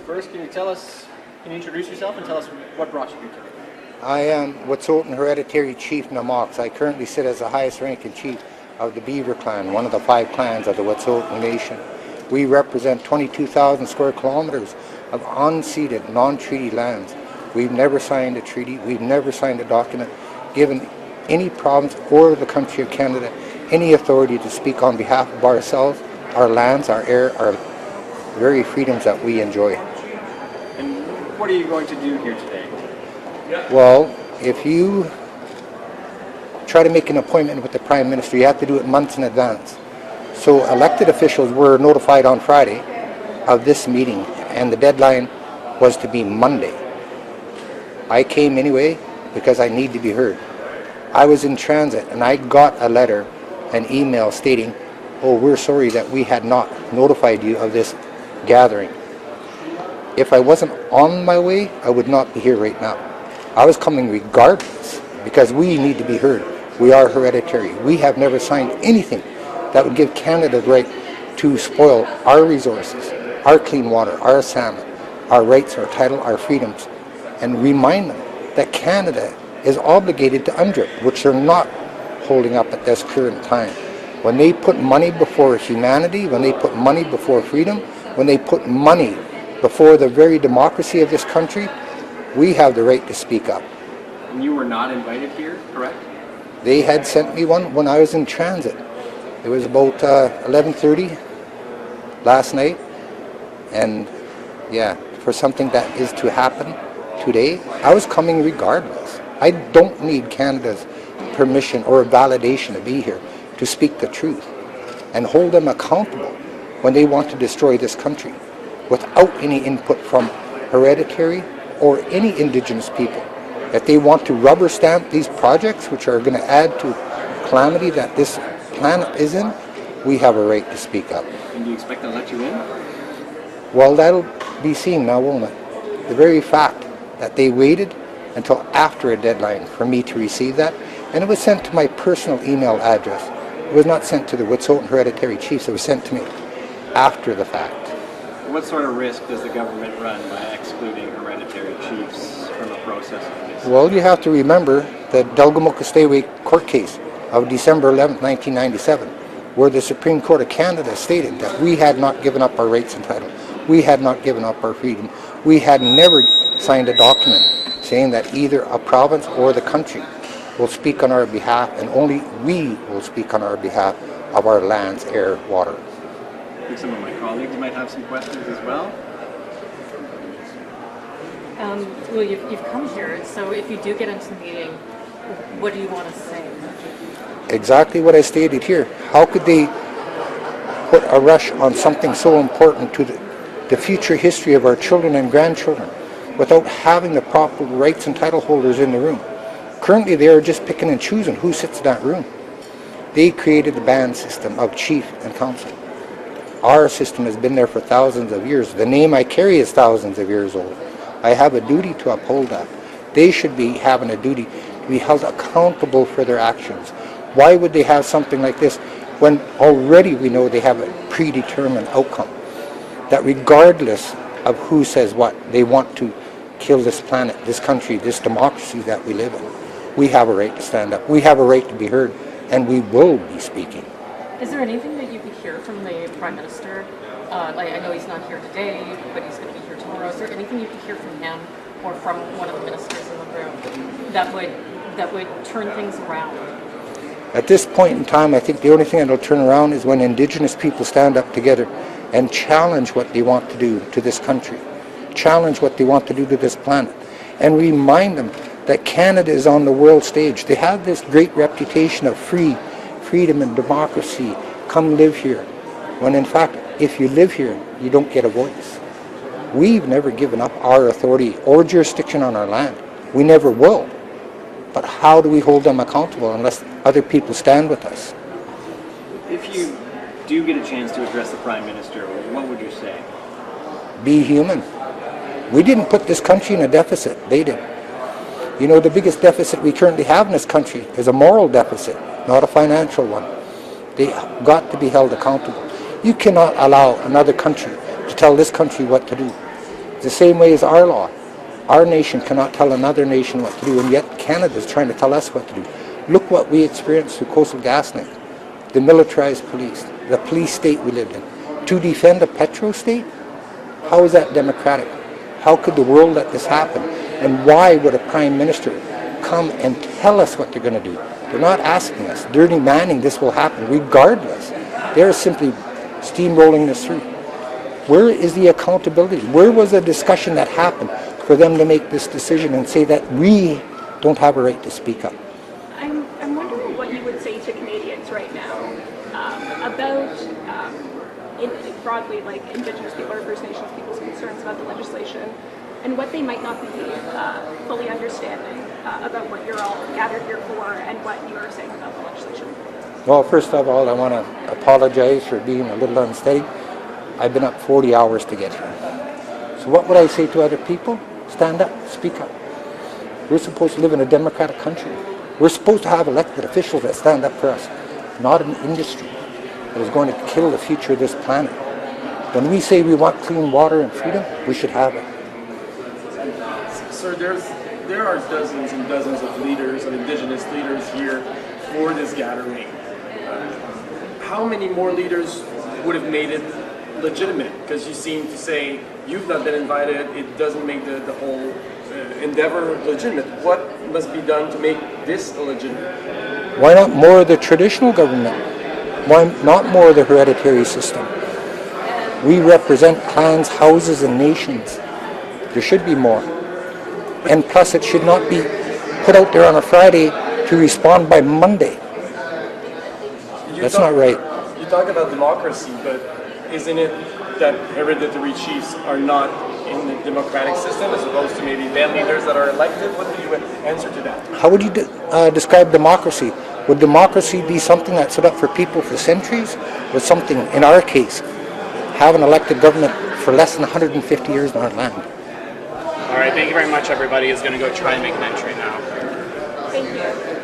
First, can you introduce yourself and tell us what brought you here today? I am Wetsuweten Hereditary Chief Namox. I currently sit as the highest ranking chief of the Beaver Clan, one of the 5 clans of the Wetsuweten Nation. We represent 22,000 square kilometers of unceded, non-treaty lands. We've never signed a treaty, we've never signed a document given any province or the country of Canada any authority to speak on behalf of ourselves, our lands, our air, our very freedoms that we enjoy. And what are you going to do here today? Well, if you try to make an appointment with the Prime Minister, you have to do it months in advance. So elected officials were notified on Friday of this meeting, and the deadline was to be Monday. I came anyway because I need to be heard. I was in transit and I got a letter, an email stating, "Oh, we're sorry that we had not notified you of this gathering." If I wasn't on my way, I would not be here right now. I was coming regardless because we need to be heard. We are hereditary. We have never signed anything that would give Canada the right to spoil our resources, our clean water, our salmon, our rights, our title, our freedoms, and remind them that Canada is obligated to UNDRIP, which they're not holding up at this current time. When they put money before humanity, when they put money before freedom, when they put money before the very democracy of this country, we have the right to speak up. And you were not invited here, correct? They had sent me one when I was in transit. It was about 11:30 last night, and yeah, for something that is to happen today, I was coming regardless. I don't need Canada's permission or validation to be here to speak the truth and hold them accountable when they want to destroy this country without any input from hereditary or any Indigenous people. If they want to rubber stamp these projects, which are going to add to calamity that this planet is in, we have a right to speak up. And do you expect them to let you in? Well, that'll be seen now, won't it? The very fact that they waited until after a deadline for me to receive that, and it was sent to my personal email address. It was not sent to the Wetsuweten Hereditary Chiefs, it was sent to me after the fact. What sort of risk does the government run by excluding hereditary chiefs from a process like this? Well, you have to remember the Delgamuukw court case of December 11th, 1997, where the Supreme Court of Canada stated that we had not given up our rights and title. We had not given up our freedom. We had never signed a document saying that either a province or the country will speak on our behalf, and only we will speak on our behalf of our lands, air, water. I think some of my colleagues might have some questions as well. Well, you've come here, so if you do get into the meeting, what do you want to say? Exactly what I stated here. How could they put a rush on something so important to the future history of our children and grandchildren without having the proper rights and title holders in the room? Currently, they are just picking and choosing who sits in that room. They created the band system of chief and council. Our system has been there for thousands of years. The name I carry is thousands of years old. I have a duty to uphold that. They should be having a duty to be held accountable for their actions. Why would they have something like this when already we know they have a predetermined outcome? That regardless of who says what, they want to kill this planet, this country, this democracy that we live in. We have a right to stand up. We have a right to be heard, and we will be speaking. Is there anything that you could hear from the Prime Minister? I know he's not here today, but he's going to be here tomorrow. Is there anything you could hear from him or from one of the ministers in the room that would turn things around? At this point in time, I think the only thing that will turn around is when Indigenous people stand up together and challenge what they want to do to this country, challenge what they want to do to this planet, and remind them that Canada is on the world stage. They have this great reputation of freedom and democracy. Come live here. When in fact, if you live here, you don't get a voice. We've never given up our authority or jurisdiction on our land. We never will. But how do we hold them accountable unless other people stand with us? If you do get a chance to address the Prime Minister, what would you say? Be human. We didn't put this country in a deficit. They did. You know, the biggest deficit we currently have in this country is a moral deficit, not a financial one. They got to be held accountable. You cannot allow another country to tell this country what to do. It's the same way as our law. Our nation cannot tell another nation what to do, and yet Canada is trying to tell us what to do. Look what we experienced through Coastal GasLink, the militarized police, the police state we lived in. To defend a petro state? How is that democratic? How could the world let this happen? And why would a prime minister come and tell us what they're going to do? They're not asking us. They're demanding this will happen regardless. They're simply steamrolling this through. Where is the accountability? Where was the discussion that happened for them to make this decision and say that we don't have a right to speak up? I'm wondering what you would say to Canadians right now about, broadly, like Indigenous people or First Nations people's concerns about the legislation and what they might not be fully understanding about what you're all gathered here for and what you are saying about the legislation. Well, first of all, I want to apologize for being a little unsteady. I've been up 40 hours to get here. So what would I say to other people? Stand up, speak up. We're supposed to live in a democratic country. We're supposed to have elected officials that stand up for us, not an industry that is going to kill the future of this planet. When we say we want clean water and freedom, we should have it. Sir, there are dozens and dozens of leaders and Indigenous leaders here for this gathering. How many more leaders would have made it legitimate? Because you seem to say you've not been invited, it doesn't make the whole endeavor legitimate. What must be done to make this legitimate? Why not more of the traditional government? Why not more of the hereditary system? We represent clans, houses, and nations. There should be more. And plus, it should not be put out there on a Friday to respond by Monday. That's not right. You talk about democracy, but isn't it that hereditary chiefs are not in the democratic system as opposed to maybe band leaders that are elected? What do you answer to that? How would you describe democracy? Would democracy be something that stood up for people for centuries? Or something, in our case, have an elected government for less than 150 years on our land? All right, thank you very much, everybody. Is going to go try and make an entry now. Thank you.